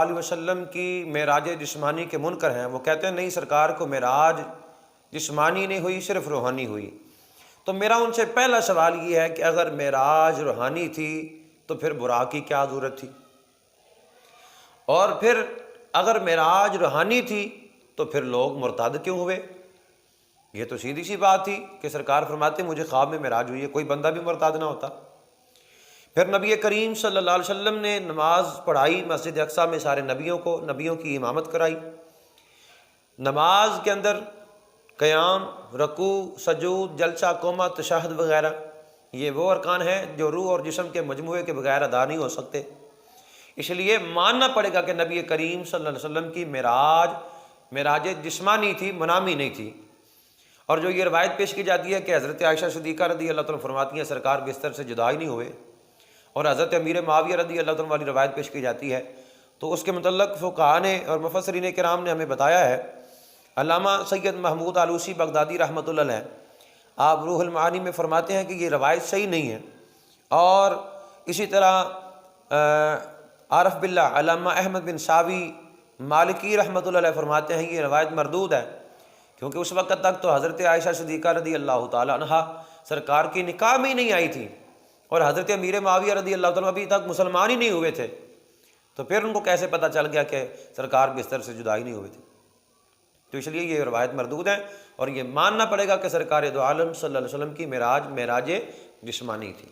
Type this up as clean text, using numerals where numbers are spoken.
علیہ وسلم کی معراج جسمانی کے منکر ہیں، وہ کہتے ہیں نہیں، سرکار کو معراج جسمانی نہیں ہوئی، صرف روحانی ہوئی۔ تو میرا ان سے پہلا سوال یہ ہے کہ اگر معراج روحانی تھی تو پھر براق کی کیا ضرورت تھی؟ اور پھر اگر معراج روحانی تھی تو پھر لوگ مرتد کیوں ہوئے؟ یہ تو سیدھی سی بات تھی کہ سرکار فرماتے مجھے خواب میں معراج ہوئی ہے، کوئی بندہ بھی مرتد نہ ہوتا۔ پھر نبی کریم صلی اللہ علیہ وسلم نے نماز پڑھائی مسجد اقصیٰ میں، سارے نبیوں کو، نبیوں کی امامت کرائی۔ نماز کے اندر قیام، رکوع، سجود، جلسہ قومہ، تشہد وغیرہ، یہ وہ ارکان ہیں جو روح اور جسم کے مجموعے کے بغیر ادا نہیں ہو سکتے۔ اس لیے ماننا پڑے گا کہ نبی کریم صلی اللہ علیہ وسلم کی معراج جسمانی تھی، منامی نہیں تھی۔ اور جو یہ روایت پیش کی جاتی ہے کہ حضرت عائشہ صدیقہ رضی اللہ تعالیٰ فرماتی ہیں سرکار بستر سے جدا ہی نہیں ہوئے، اور حضرت امیر معاویہ رضی اللہ تعالیٰ والی روایت پیش کی جاتی ہے، تو اس کے متعلق فقہاء نے اور مفسرین کرام نے ہمیں بتایا ہے۔ علامہ سید محمود آلوسی بغدادی رحمۃ اللہ علیہ آپ روح المعانی میں فرماتے ہیں کہ یہ روایت صحیح نہیں ہے، اور اسی طرح عارف باللہ علامہ احمد بن ساوی مالکی رحمۃ اللہ علیہ فرماتے ہیں یہ روایت مردود ہے، کیونکہ اس وقت تک تو حضرت عائشہ صدیقہ رضی اللہ تعالی عنہا سرکار کی نکاح میں ہی نہیں آئی تھی، اور حضرت امیر معاویہ رضی اللہ تعالیٰ ابھی تک مسلمان ہی نہیں ہوئے تھے، تو پھر ان کو کیسے پتہ چل گیا کہ سرکار بستر سے جدا ہی نہیں ہوئے تھے؟ تو اس لیے یہ روایت مردود ہے، اور یہ ماننا پڑے گا کہ سرکار دو عالم صلی اللہ علیہ وسلم کی معراج جسمانی تھی۔